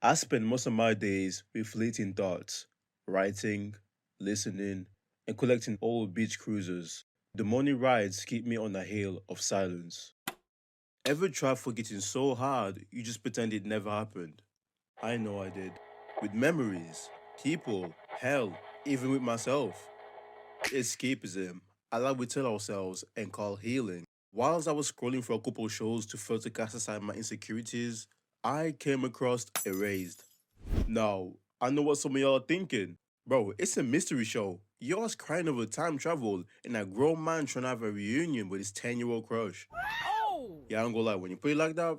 I spend most of my days with fleeting thoughts, writing, listening, and collecting old beach cruisers. The morning rides keep me on a hill of silence. Ever tried forgetting so hard you just pretend it never happened? I know I did. With memories, people, hell, even with myself. Escapism, I like we tell ourselves and call healing. Whilst I was scrolling for a couple shows to further cast aside my insecurities, I came across Erased. Now, I know what some of y'all are thinking. Bro, it's a mystery show. Yours crying over time travel and a grown man trying to have a reunion with his 10-year-old crush. Oh! Yeah, I don't go lie, when you put it like that,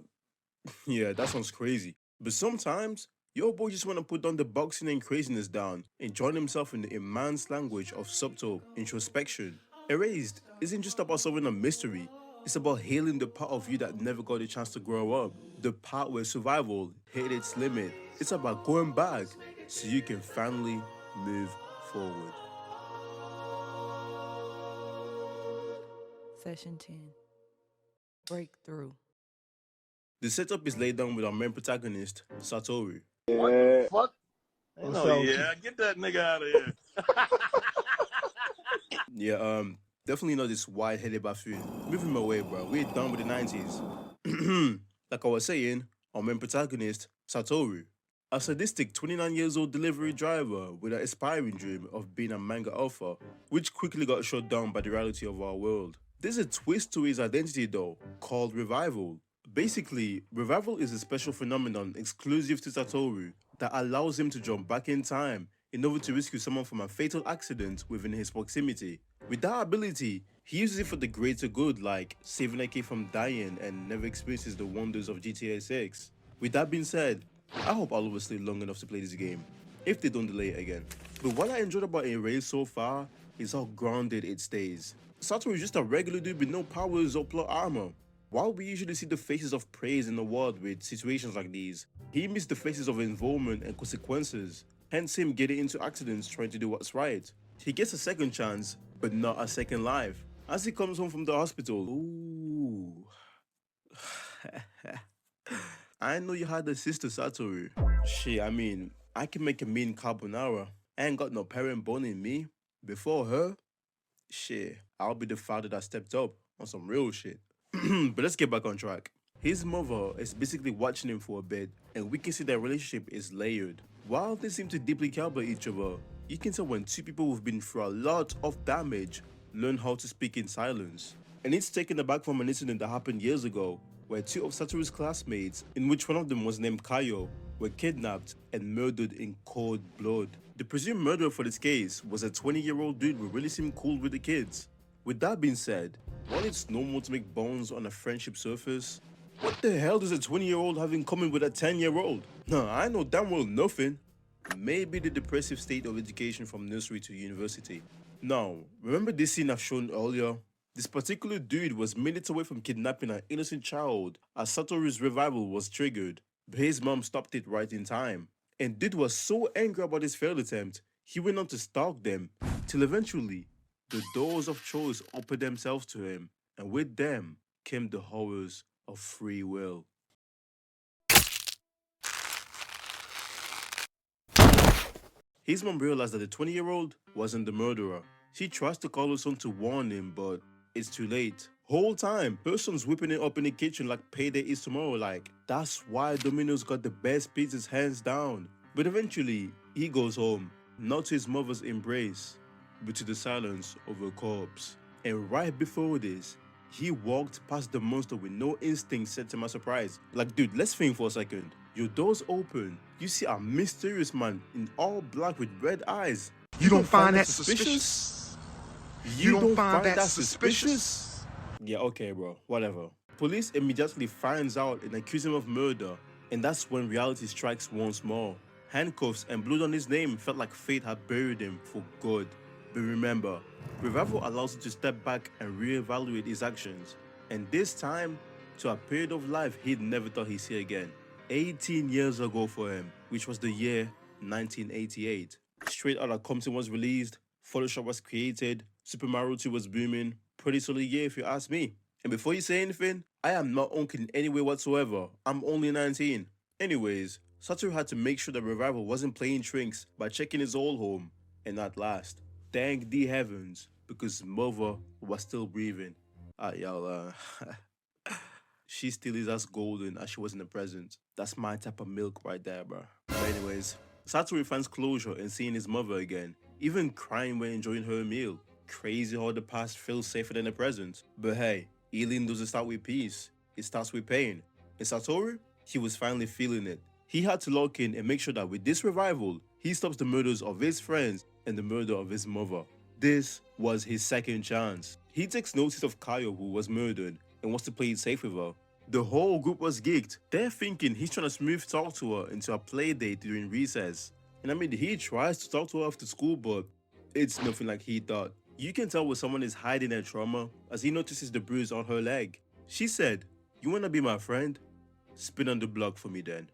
yeah, that sounds crazy. But sometimes, your boy just want to put down the boxing and craziness down and join himself in the immense language of subtle introspection. Erased isn't just about solving a mystery, it's about healing the part of you that never got a chance to grow up, the part where survival hit its limit. It's about going back so you can finally move forward. Session 10. Breakthrough. The setup is laid down with our main protagonist, Satoru. What the fuck? What's Oh up? yeah, get that nigga out of here. Yeah, definitely not this wide-headed buffoon. Move him away, bro. We're done with the 90s. Like I was saying, our main protagonist, Satoru. A sadistic 29 years old delivery driver with an aspiring dream of being a manga author, which quickly got shut down by the reality of our world. There's a twist to his identity though, called revival. Basically, revival is a special phenomenon exclusive to Satoru that allows him to jump back in time in order to rescue someone from a fatal accident within his proximity. With that ability, he uses it for the greater good, like saving a kid from dying and never experiences the wonders of GTA 6. With that being said, I hope I'll always stay long enough to play this game, if they don't delay it again. But what I enjoyed about Erase so far is how grounded it stays. Satoru is just a regular dude with no powers or plot armor. While we usually see the faces of praise in the world with situations like these, he missed the faces of involvement and consequences, hence him getting into accidents trying to do what's right. He gets a second chance, but not a second life. As he comes home from the hospital, ooh. I know you had a sister, Satoru. Shit, I mean, I can make a mean carbonara. I ain't got no parent born in me. Before her, shit, I'll be the father that stepped up on some real shit. But let's get back on track. His mother is basically watching him for a bit, and we can see their relationship is layered. While they seem to deeply care about each other, you can tell when two people who've been through a lot of damage learn how to speak in silence. And it's taken aback from an incident that happened years ago, where two of Satoru's classmates, in which one of them was named Kayo, were kidnapped and murdered in cold blood. The presumed murderer for this case was a 20-year-old dude who really seemed cool with the kids. With that being said, while it's normal to make bonds on a friendship surface, what the hell does a 20-year-old have in common with a 10-year-old? Nah, I know damn well nothing. Maybe the depressive state of education from nursery to university. Now, remember this scene I've shown earlier? This particular dude was minutes away from kidnapping an innocent child as Satoru's revival was triggered, but his mom stopped it right in time. And dude was so angry about his failed attempt, he went on to stalk them, till eventually, the doors of choice opened themselves to him, and with them came the horrors of free will. His mom realized that the 20-year-old wasn't the murderer. She tries to call her son to warn him, but it's too late. Whole time, her son's whipping it up in the kitchen like payday is tomorrow, like, that's why Domino's got the best pizzas hands down. But eventually, he goes home, not to his mother's embrace, but to the silence of her corpse. And right before this, he walked past the monster with no instinct set to my surprise. Like, dude, let's think for a second. Your doors open, you see a mysterious man in all black with red eyes. You don't find that suspicious? You don't find that suspicious? Yeah, okay, bro, whatever. Police immediately finds out and accuse him of murder, and that's when reality strikes once more. Handcuffs and blood on his name felt like fate had buried him for good. But remember, revival allows him to step back and reevaluate his actions, and this time, to a period of life he'd never thought he'd see again. 18 years ago for him, which was the year 1988. Straight Outta Compton was released, Photoshop was created, Super Mario 2 was booming. Pretty solid year if you ask me. And before you say anything, I am not uncle in any way whatsoever. I'm only 19. Anyways, Satoru had to make sure the revival wasn't playing tricks by checking his old home. And at last, thank the heavens, because mother was still breathing. Y'all, she still is as golden as she was in the present. That's my type of milk right there, bro. But anyways, Satoru finds closure in seeing his mother again, even crying when enjoying her meal. Crazy how the past feels safer than the present. But hey, healing doesn't start with peace, it starts with pain. And Satoru, he was finally feeling it. He had to lock in and make sure that with this revival, he stops the murders of his friends and the murder of his mother. This was his second chance. He takes notice of Kayo, who was murdered, and wants to play it safe with her. The whole group was geeked. They're thinking he's trying to smooth talk to her into a play date during recess. And I mean, he tries to talk to her after school, but it's nothing like he thought. You can tell when someone is hiding their trauma as he notices the bruise on her leg. She said, "You wanna be my friend? Spin on the block for me then."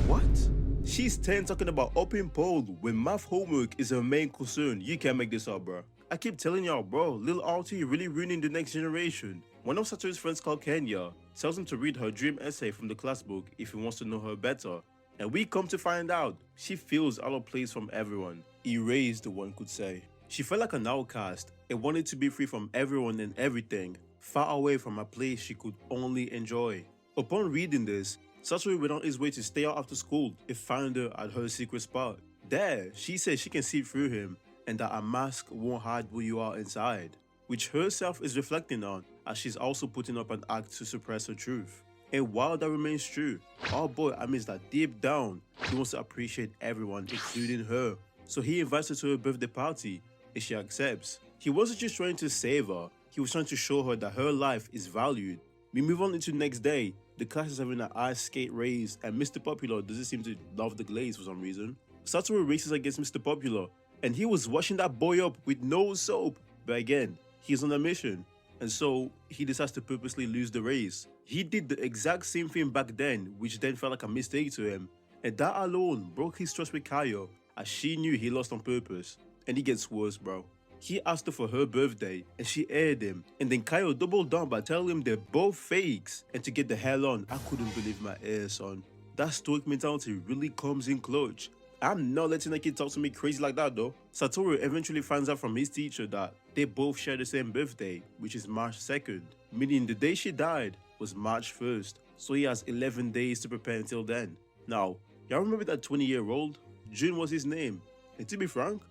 What? She's 10 talking about upping pole when math homework is her main concern. You can't make this up, bro. I keep telling y'all, bro, Lil RT really ruining the next generation. One of Satoru's friends called Kenya tells him to read her dream essay from the class book if he wants to know her better. And we come to find out, she feels out of place from everyone. Erased, one could say. She felt like an outcast and wanted to be free from everyone and everything, far away from a place she could only enjoy. Upon reading this, Satoru went on his way to stay out after school and found her at her secret spot. There, she says she can see through him and that a mask won't hide who you are inside, which herself is reflecting on as she's also putting up an act to suppress her truth. And while that remains true, our boy admits that deep down, he wants to appreciate everyone, including her. So he invites her to her birthday party, and she accepts. He wasn't just trying to save her, he was trying to show her that her life is valued. We move on into the next day. The class is having an ice skate race, and Mr. Popular doesn't seem to love the glaze for some reason. Satoru races against Mr. Popular, and he was washing that boy up with no soap. But again, he's on a mission, and so he decides to purposely lose the race. He did the exact same thing back then, which then felt like a mistake to him, and that alone broke his trust with Kayo, as she knew he lost on purpose. And it gets worse, bro. He asked her for her birthday, and she aired him, and then Kayo doubled down by telling him they're both fakes, and to get the hell on. I couldn't believe my ears, son. That stoic mentality really comes in clutch. I'm not letting a kid talk to me crazy like that though. Satoru eventually finds out from his teacher that they both share the same birthday, which is March 2nd, meaning the day she died was March 1st, so he has 11 days to prepare until then. Now, y'all remember that 20-year-old? Jun was his name, and to be frank,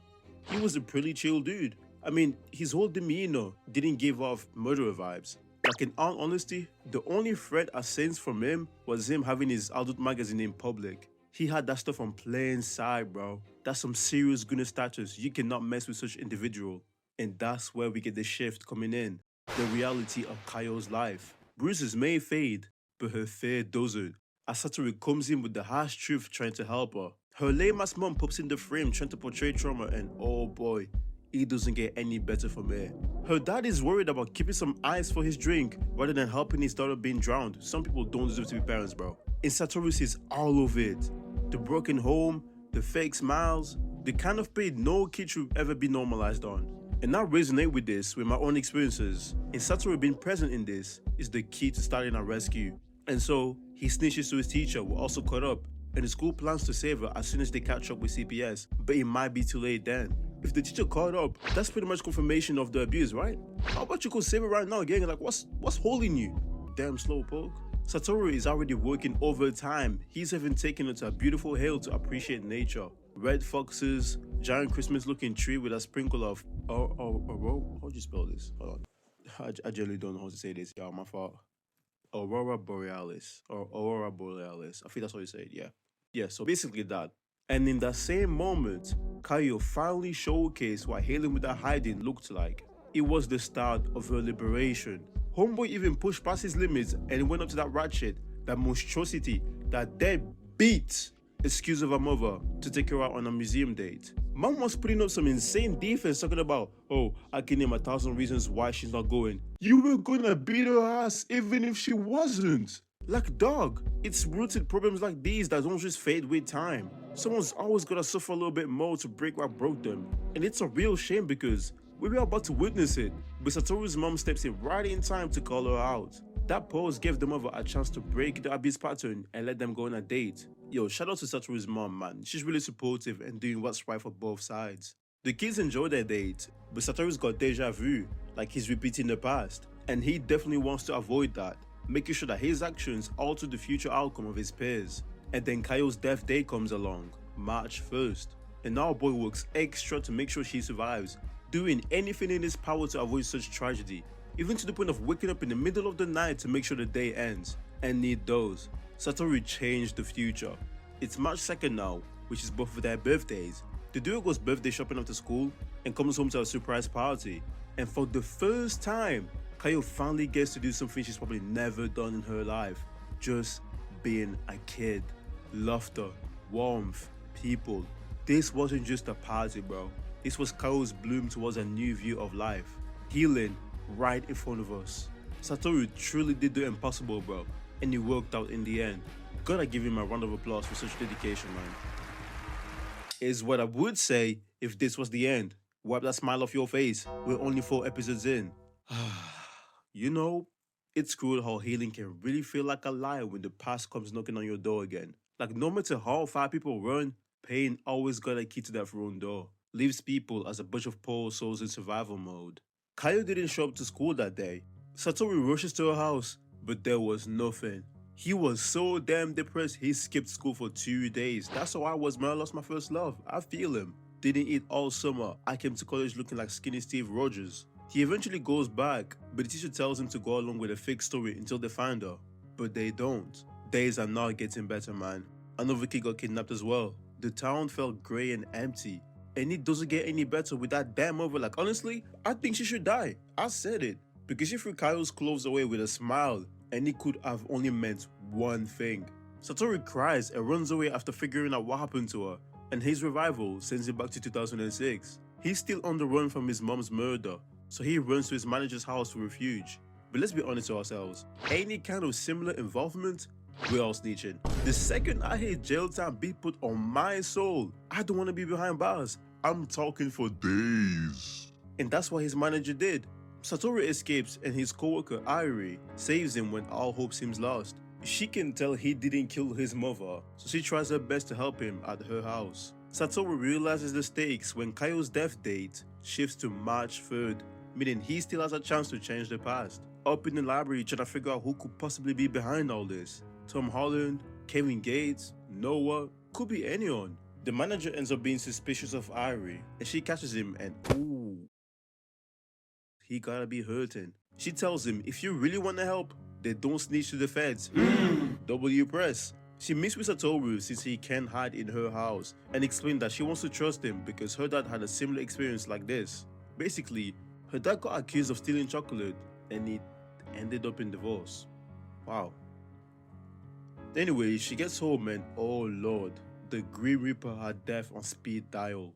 he was a pretty chill dude. I mean, his whole demeanor didn't give off murderer vibes. Like in all honesty, the only threat I sensed from him was him having his adult magazine in public. He had that stuff on plain sight, bro. That's some serious goodness status. You cannot mess with such individual. And that's where we get the shift coming in. The reality of Kayo's life. Bruises may fade, but her fear doesn't. As Satoru comes in with the harsh truth trying to help her. Her lame-ass mom pops in the frame trying to portray trauma, and oh boy, it doesn't get any better from here. Her dad is worried about keeping some ice for his drink rather than helping his daughter being drowned. Some people don't deserve to be parents, bro. And Satoru sees all of it. The broken home, the fake smiles, the kind of pain no kid should ever be normalized on. And I resonate with this with my own experiences. And Satoru being present in this is the key to starting a rescue. And so, he snitches to his teacher who also caught up, and the school plans to save her as soon as they catch up with CPS, but it might be too late then. If the teacher caught up, that's pretty much confirmation of the abuse, right? How about you go save her right now, gang? Like, what's holding you? Damn slowpoke. Satoru is already working overtime. He's even taken her to a beautiful hill to appreciate nature. Red foxes, giant Christmas looking tree with a sprinkle of how do you spell this? Hold on. I generally don't know how to say this, y'all, my fault. Aurora Borealis, or Aurora Borealis. I think that's how you say it, yeah. Yeah, so basically that. And in that same moment, Kayo finally showcased what hailing with that hiding looked like. It was the start of her liberation. Homeboy even pushed past his limits and went up to that ratchet, that monstrosity, that deadbeat excuse of a mother to take her out on a museum date. Mom was putting up some insane defense talking about, oh, I can name 1,000 reasons why she's not going. You were gonna beat her ass even if she wasn't. Like, dog, it's rooted problems like these that don't just fade with time. Someone's always gotta suffer a little bit more to break what broke them. And it's a real shame because we were about to witness it, but Satoru's mom steps in right in time to call her out. That pause gave the mother a chance to break the abuse pattern and let them go on a date. Yo, shout out to Satoru's mom, man. She's really supportive and doing what's right for both sides. The kids enjoy their date, but Satoru's got deja vu, like he's repeating the past, and he definitely wants to avoid that, making sure that his actions alter the future outcome of his peers. And then Kayo's death day comes along, March 1st, and our boy works extra to make sure she survives, doing anything in his power to avoid such tragedy, even to the point of waking up in the middle of the night to make sure the day ends. And it does. Satoru changed the future. It's March 2nd now, which is both of their birthdays. The duo goes birthday shopping after school and comes home to a surprise party. And for the first time, Kayo finally gets to do something she's probably never done in her life. Just being a kid. Laughter, warmth, people. This wasn't just a party, bro. This was Kayo's bloom towards a new view of life. Healing right in front of us. Satoru truly did the impossible, bro. And it worked out in the end. Gotta give him a round of applause for such dedication, man. Is what I would say if this was the end. Wipe that smile off your face. We're only 4 episodes in. You know, it's cool how healing can really feel like a lie when the past comes knocking on your door again. Like no matter how far people run, pain always got a key to that front door. Leaves people as a bunch of poor souls in survival mode. Kayo didn't show up to school that day. Satoru rushes to her house, but there was nothing. He was so damn depressed he skipped school for 2 days. That's how I was when I lost my first love. I feel him. Didn't eat all summer. I came to college looking like skinny Steve Rogers. He eventually goes back, but the teacher tells him to go along with a fake story until they find her. But they don't. Days are not getting better, man. Another kid got kidnapped as well. The town felt grey and empty. And it doesn't get any better with that damn mother. Like honestly, I think she should die. I said it. Because she threw Kayo's clothes away with a smile. And it could have only meant one thing. Satoru cries and runs away after figuring out what happened to her, and his revival sends him back to 2006. He's still on the run from his mom's murder, so he runs to his manager's house for refuge. But let's be honest to ourselves, any kind of similar involvement, we're all snitching. The second I hear jail time be put on my soul, I don't want to be behind bars. I'm talking for days. And that's what his manager did. Satoru escapes and his co-worker Airi saves him when all hope seems lost. She can tell he didn't kill his mother, so she tries her best to help him at her house. Satoru realizes the stakes when Kayo's death date shifts to March 3rd, meaning he still has a chance to change the past. Up in the library trying to figure out who could possibly be behind all this. Tom Holland, Kevin Gates, Noah, could be anyone. The manager ends up being suspicious of Airi, and she catches him and ooh, he gotta be hurting. She tells him if you really want to help, then don't snitch to the feds. W press. She meets with Satoru since he can't hide in her house and explains that she wants to trust him because her dad had a similar experience like this. Basically, her dad got accused of stealing chocolate and it ended up in divorce. Wow. Anyway, she gets home and oh lord, the Grim Reaper had death on speed dial.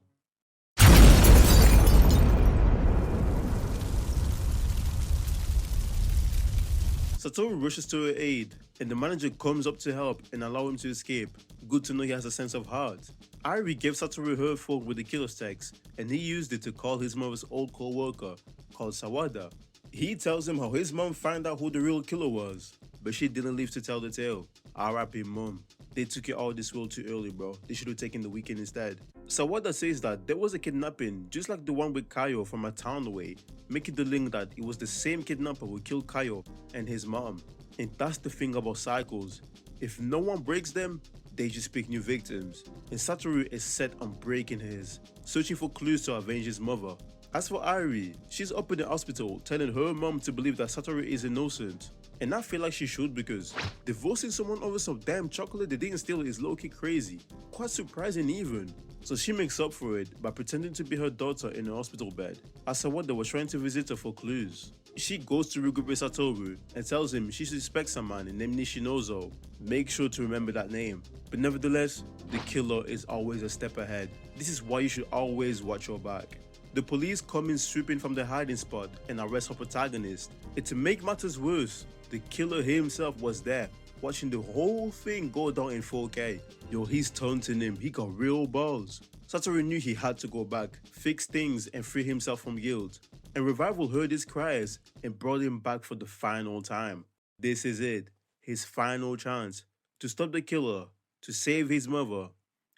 Satoru rushes to her aid, and the manager comes up to help and allow him to escape. Good to know he has a sense of heart. Airi gave Satoru her phone with the killer's text, and he used it to call his mother's old co-worker, called Sawada. He tells him how his mom found out who the real killer was, but she didn't live to tell the tale. R.I.P. mom. They took you out this world too early, bro. They should have taken the weekend instead. Sawada says that there was a kidnapping just like the one with Kayo from a town away, making the link that it was the same kidnapper who killed Kayo and his mom. And that's the thing about cycles. If no one breaks them, they just pick new victims. And Satoru is set on breaking his, searching for clues to avenge his mother. As for Airi, she's up in the hospital telling her mom to believe that Satoru is innocent. And I feel like she should because divorcing someone over some damn chocolate they didn't steal is low-key crazy. Quite surprising even. So she makes up for it by pretending to be her daughter in a hospital bed, as Sawada was trying to visit her for clues. She goes to regroup with Satoru and tells him she suspects a man named Nishinozo. Make sure to remember that name. But nevertheless, the killer is always a step ahead. This is why you should always watch your back. The police come in swooping from their hiding spot and arrest our protagonist. And to make matters worse, the killer himself was there, watching the whole thing go down in 4K. Yo, he's taunting him, he got real balls. Satoru knew he had to go back, fix things and free himself from guilt. And Revival heard his cries and brought him back for the final time. This is it, his final chance, to stop the killer, to save his mother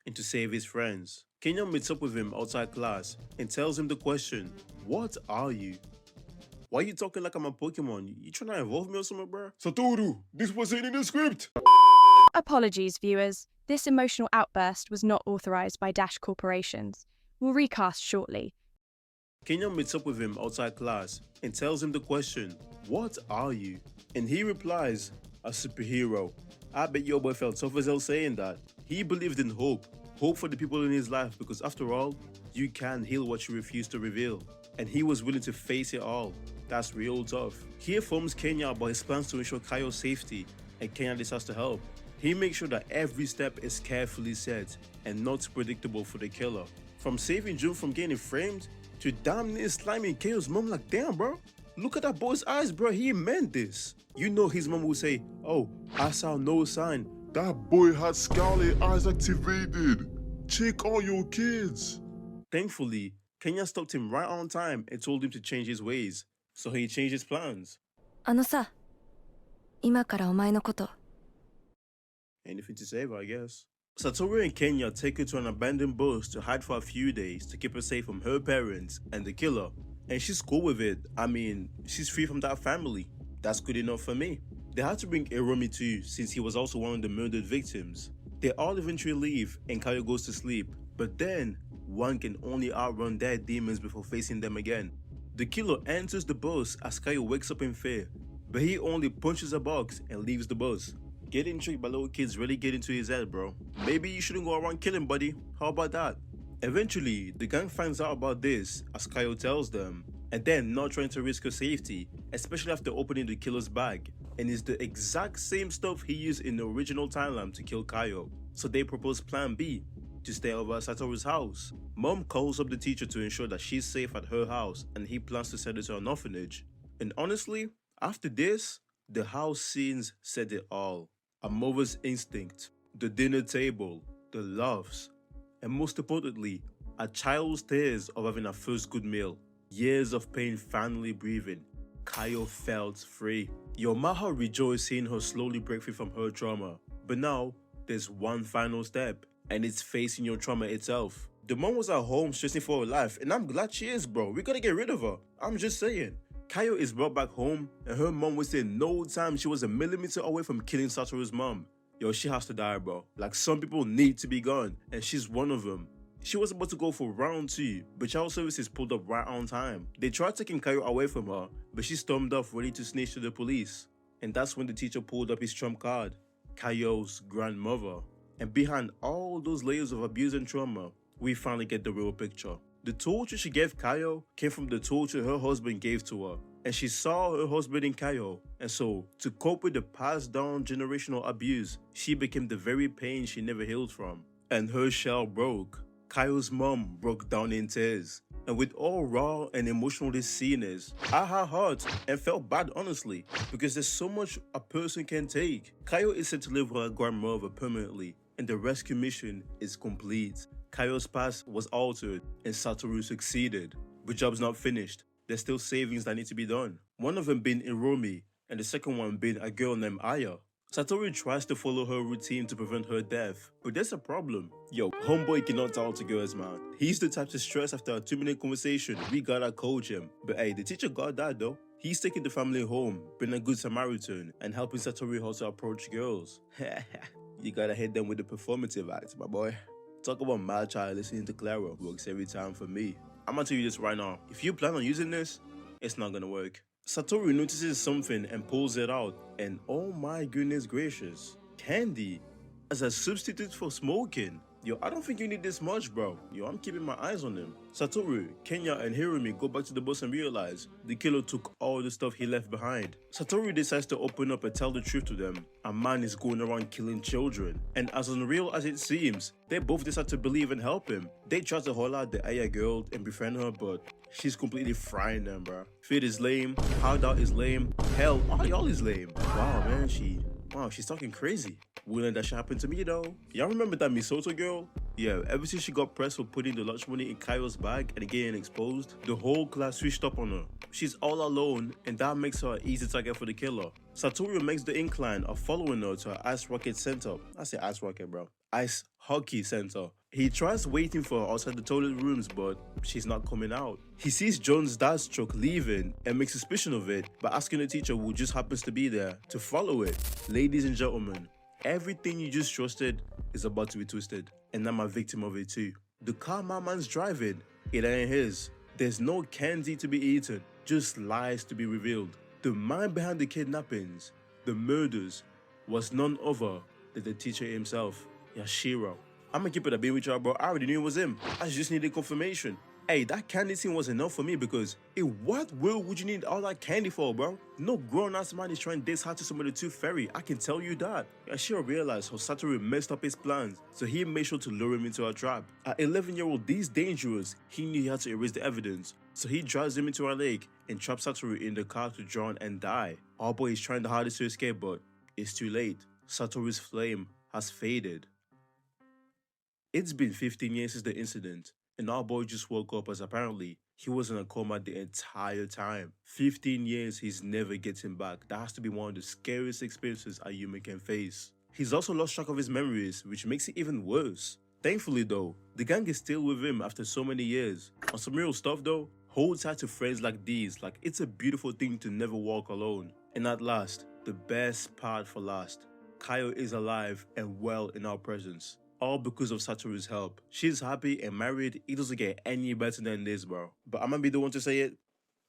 and to save his friends. Kenya meets up with him outside class and tells him the question, what are you? Why you talking like I'm a Pokemon? You trying to evolve me or something, bro? Satoru, this wasn't in the script. Apologies, viewers. This emotional outburst was not authorized by Dash Corporations. We'll recast shortly. Kenya meets up with him outside class and tells him the question, what are you? And he replies, a superhero. I bet your boy felt tough as hell saying that. He believed in hope for the people in his life, because after all, you can heal what you refuse to reveal. And he was willing to face it all. That's real tough. He informs Kenya about his plans to ensure Kayo's safety, and Kenya decides to help. He makes sure that every step is carefully set and not predictable for the killer. From saving June from getting framed, to damn near sliming Kayo's mom. Like, damn, bro. Look at that boy's eyes, bro. He meant this. You know his mom will say, oh, I saw no sign. That boy had scarlet eyes activated. Check on your kids. Thankfully, Kenya stopped him right on time and told him to change his ways. So he changed his plans. あのさ、今からお前のこと。 Anything to save her, I guess. Satoru and Kenya take her to an abandoned bus to hide for a few days to keep her safe from her parents and the killer. And she's cool with it. I mean, she's free from that family. That's good enough for me. They had to bring Hiromi too, since he was also one of the murdered victims. They all eventually leave and Kayo goes to sleep. But then, one can only outrun their demons before facing them again. The killer enters the bus as Kayo wakes up in fear, but he only punches a box and leaves the bus. Getting tricked by little kids really get into his head, bro. Maybe you shouldn't go around killing, buddy. How about that? Eventually, the gang finds out about this as Kayo tells them, and then not trying to risk her safety, especially after opening the killer's bag. And it's the exact same stuff he used in the original timeline to kill Kayo. So they propose plan B, to stay over at Satoru's house. Mom calls up the teacher to ensure that she's safe at her house, and he plans to send her to an orphanage. And honestly, after this, the house scenes said it all. A mother's instinct, the dinner table, the loves, and most importantly, a child's tears of having a first good meal. Years of pain finally breathing. Kayo felt free. Maha rejoiced seeing her slowly break free from her trauma. But now, there's one final step, and it's facing your trauma itself. The mom was at home stressing for her life, and I'm glad she is, bro. We gotta get rid of her. I'm just saying. Kayo is brought back home, and her mom was saying no time she was a millimeter away from killing Satoru's mom. Yo, she has to die, bro. Like, some people need to be gone, and she's one of them. She was about to go for round 2, but child services pulled up right on time. They tried taking Kayo away from her, but she stormed off ready to snitch to the police. And that's when the teacher pulled up his trump card, Kayo's grandmother. And behind all those layers of abuse and trauma, we finally get the real picture. The torture she gave Kayo came from the torture her husband gave to her. And she saw her husband in Kayo. And so, to cope with the passed down generational abuse, she became the very pain she never healed from. And her shell broke. Kayo's mom broke down in tears. And with all raw and emotional this scene is, I had heart and felt bad, honestly, because there's so much a person can take. Kayo is set to live with her grandmother permanently, and the rescue mission is complete. Kayo's past was altered, and Satoru succeeded. But job's not finished. There's still savings that need to be done. One of them being Hiromi, and the second one being a girl named Aya. Satoru tries to follow her routine to prevent her death, but there's a problem. Yo, homeboy cannot talk to girls, man. He's the type to stress after a 2-minute conversation. We gotta coach him. But hey, the teacher got that though. He's taking the family home, being a good Samaritan, and helping Satoru how to approach girls. You gotta hit them with the performative act, my boy. Talk about my child listening to Clara works every time for me. I'm gonna tell you this right now. If you plan on using this, it's not gonna work. Satoru notices something and pulls it out, and oh my goodness gracious, candy as a substitute for smoking. Yo, I don't think you need this much, bro. Yo, I'm keeping my eyes on him. Satoru, Kenya, and Hiromi go back to the bus and realize the killer took all the stuff he left behind. Satoru decides to open up and tell the truth to them. A man is going around killing children, and as unreal as it seems, they both decide to believe and help him. They try to haul out the Aya girl and befriend her, but she's completely frying them, bro. Fit is lame, Shoutout is lame, hell, all y'all is lame. Wow, man, she's talking crazy. Wouldn't that shit happen to me though? Y'all remember that Misoto girl? Yeah, ever since she got pressed for putting the lunch money in Kayo's bag and getting exposed, the whole class switched up on her. She's all alone, and that makes her an easy target for the killer. Satoru makes the incline of following her to her Ice Rocket center. I say Ice Rocket, bro. ice hockey center. He tries waiting for her outside the toilet rooms, but she's not coming out. He sees John's dad's truck leaving and makes suspicion of it by asking the teacher who just happens to be there to follow it. Ladies and gentlemen, everything you just trusted is about to be twisted, and I'm a victim of it too. The car my man's driving, it ain't his. There's no candy to be eaten, just lies to be revealed. The man behind the kidnappings, the murders, was none other than the teacher himself, Yashiro. I'ma keep it a bit with y'all, bro. I already knew it was him. I just needed confirmation. Hey, that candy scene was enough for me because in what world would you need all that candy for, bro? No grown-ass man is trying this hard to summon the Tooth Fairy. I can tell you that. Yashiro realized how Satoru messed up his plans, so he made sure to lure him into a trap. At 11-year-old, this dangerous, he knew he had to erase the evidence, so he drives him into a lake and traps Satoru in the car to drown and die. Our boy is trying the hardest to escape, but it's too late. Satoru's flame has faded. It's been 15 years since the incident, and our boy just woke up as apparently he was in a coma the entire time. 15 years, he's never getting back. That has to be one of the scariest experiences a human can face. He's also lost track of his memories, which makes it even worse. Thankfully though, the gang is still with him after so many years. On some real stuff though, hold tight to friends like these, like it's a beautiful thing to never walk alone. And at last, the best part for last, Kayo is alive and well in our presence. All because of Satoru's help. She's happy and married. It doesn't get any better than this, bro. But I'm gonna be the one to say it.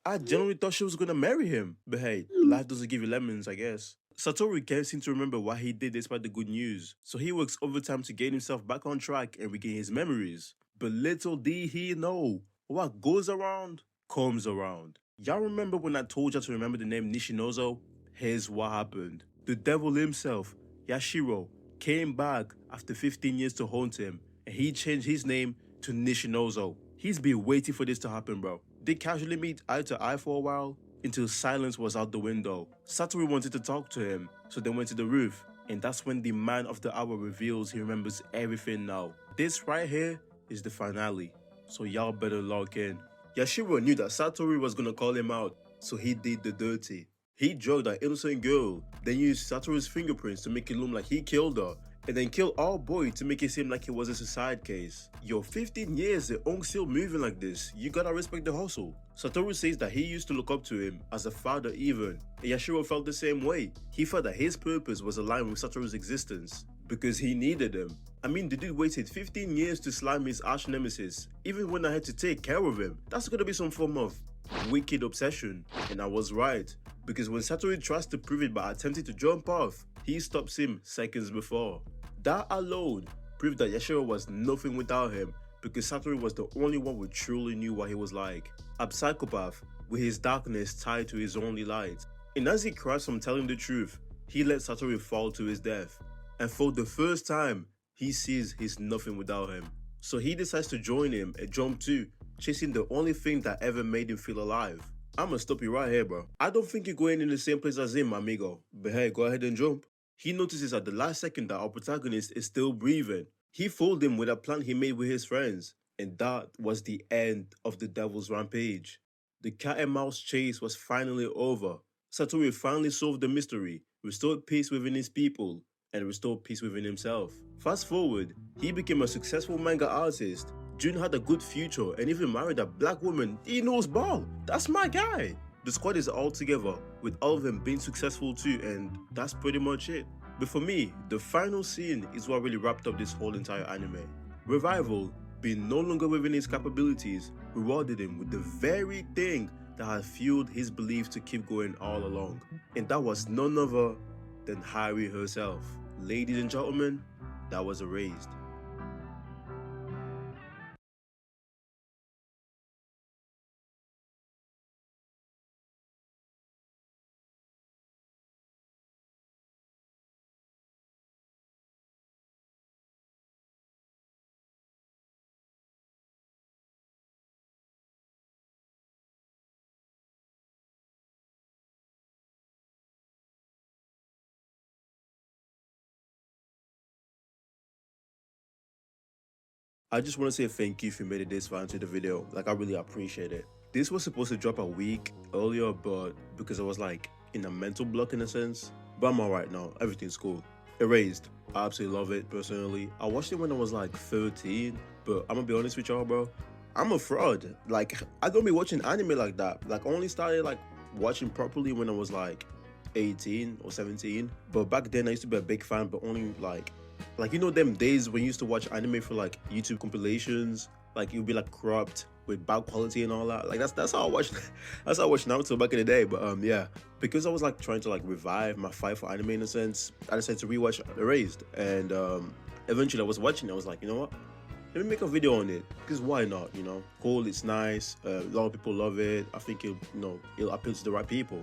I genuinely thought she was gonna marry him. But hey, life doesn't give you lemons, I guess. Satoru can't seem to remember why he did despite the good news. So he works overtime to get himself back on track and regain his memories. But little did he know, what goes around comes around. Y'all remember when I told y'all to remember the name Nishinozo? Here's what happened. The devil himself, Yashiro, came back after 15 years to haunt him, and he changed his name to Nishinozo. He's been waiting for this to happen, bro. They casually meet eye to eye for a while, until silence was out the window. Satoru wanted to talk to him, so they went to the roof, and that's when the man of the hour reveals he remembers everything now. This right here is the finale, so y'all better lock in. Yashiro knew that Satoru was gonna call him out, so he did the dirty. He drugged that innocent girl, then used Satoru's fingerprints to make it look like he killed her, and then killed our boy to make it seem like it was a suicide case. Yo, 15 years, the Ong still moving like this. You gotta respect the hustle. Satoru says that he used to look up to him as a father even, and Yashiro felt the same way. He felt that his purpose was aligned with Satoru's existence, because he needed him. I mean, the dude waited 15 years to slime his arch nemesis, even when I had to take care of him. That's gonna be some form of wicked obsession. And I was right, because when Satoru tries to prove it by attempting to jump off, he stops him seconds before. That alone proved that Yashiro was nothing without him, because Satoru was the only one who truly knew what he was like. A psychopath with his darkness tied to his only light. And as he cries from telling the truth, he let Satoru fall to his death. And for the first time, he sees he's nothing without him. So he decides to join him and jump too, chasing the only thing that ever made him feel alive. I'ma stop you right here, bro. I don't think you're going in the same place as him, amigo. But hey, go ahead and jump. He notices at the last second that our protagonist is still breathing. He fooled him with a plan he made with his friends. And that was the end of the devil's rampage. The cat and mouse chase was finally over. Satoru finally solved the mystery, restored peace within his people, and restored peace within himself. Fast forward, he became a successful manga artist. Jun had a good future and even married a black woman. He knows ball. That's my guy. The squad is all together, with all of them being successful too, and that's pretty much it. But for me, the final scene is what really wrapped up this whole entire anime. Revival, being no longer within his capabilities, rewarded him with the very thing that had fueled his belief to keep going all along. And that was none other than Hari herself. Ladies and gentlemen, that was erased. I just want to say thank you if you made it this far into the video. Like, I really appreciate it. This was supposed to drop a week earlier, but because I was like in a mental block in a sense. But I'm alright now. Everything's cool. Erased. I absolutely love it personally. I watched it when I was like 13, but I'm gonna be honest with y'all, bro. I'm a fraud. Like, I don't be watching anime like that. Like, I only started like watching properly when I was like 18 or 17. But back then I used to be a big fan, but only like you know them days when you used to watch anime for like YouTube compilations, like it would be like cropped with bad quality and all that. Like that's how I watched that's how I watched Naruto back in the day. But yeah, because I was like trying to like revive my fight for anime in a sense, I decided to rewatch Erased. And eventually I was watching it, I was like, you know what? Let me make a video on it, because why not? You know, cool, it's nice, a lot of people love it. I think it'll appeal to the right people.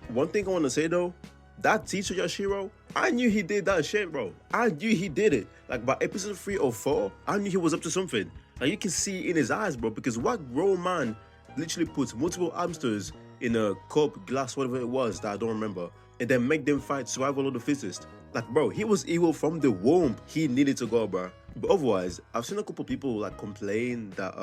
One thing I want to say though, that teacher Yashiro, I knew he did that shit, bro. I knew he did it. Like by episode 3 or 4, I knew he was up to something. Like you can see in his eyes, bro, because what grown man literally puts multiple hamsters in a cup, glass, whatever it was that I don't remember, and then make them fight survival of the fittest. Like, bro, he was evil from the womb. He needed to go, bro. But otherwise, I've seen a couple people like complain that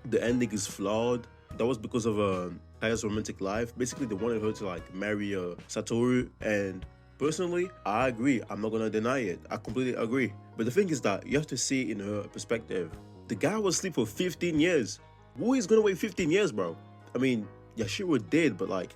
the ending is flawed. That was because of Kaya's romantic life. Basically, they wanted her to like marry Satoru, and personally, I agree. I'm not gonna deny it. I completely agree. But the thing is that you have to see it in her perspective. The guy was asleep for 15 years. Who is gonna wait 15 years, bro? I mean, Yashiro did, but like,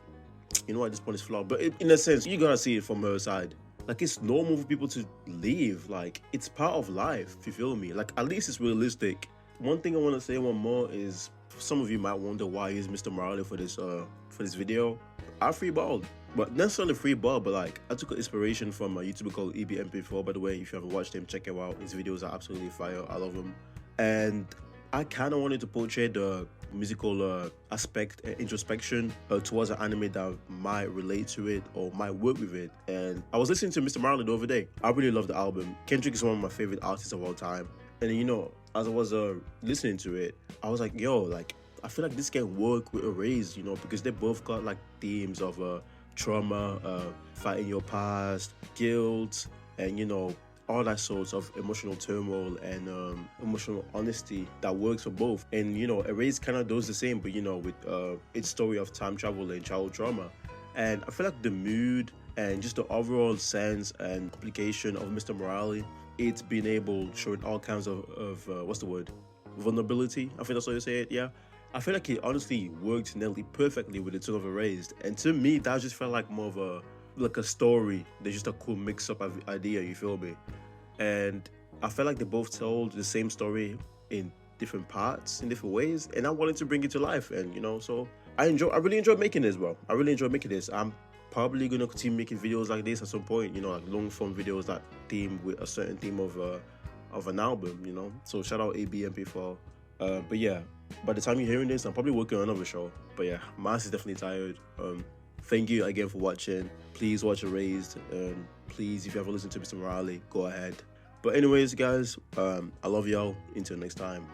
you know what, this point is flawed. But in a sense, you gotta see it from her side. Like, it's normal for people to leave. Like, it's part of life, if you feel me. Like, at least it's realistic. One thing I want to say one more is, some of you might wonder why I use Mr. Morale for this video. I freeballed. But not necessarily freeball, but like, I took inspiration from a YouTuber called EBMP4, by the way. If you haven't watched him, check him out. His videos are absolutely fire. I love him. And I kind of wanted to portray the musical aspect and introspection towards an anime that might relate to it or might work with it. And I was listening to Mr. Marley the other day. I really love the album. Kendrick is one of my favorite artists of all time. And you know, as I was listening to it, I was like, yo, like, I feel like this can work with Erased, you know, because they both got like themes of trauma, fighting your past, guilt, and you know, all that sorts of emotional turmoil and emotional honesty that works for both. And you know, Erased kind of does the same, but you know, with its story of time travel and childhood trauma. And I feel like the mood and just the overall sense and complication of Mr. Morale, it's been able, showing all kinds of what's the word? Vulnerability. I think that's how you say it, yeah. I feel like it honestly worked nearly perfectly with the tone of Erased. And to me, that just felt like more of a story. They're just a cool mix-up idea, you feel me? And I felt like they both told the same story in different parts, in different ways, and I wanted to bring it to life. And you know, so I really enjoyed making this, bro. I really enjoyed making this. I'm probably gonna continue making videos like this at some point, you know, like long form videos that theme with a certain theme of an album, you know. So shout out ABMP4. But yeah, by the time you're hearing this, I'm probably working on another show. But yeah, my ass is definitely tired. Thank you again for watching. Please watch Erased, and please, if you haven't listened to Mr. Morale, go ahead. But anyways, guys, I love y'all. Until next time.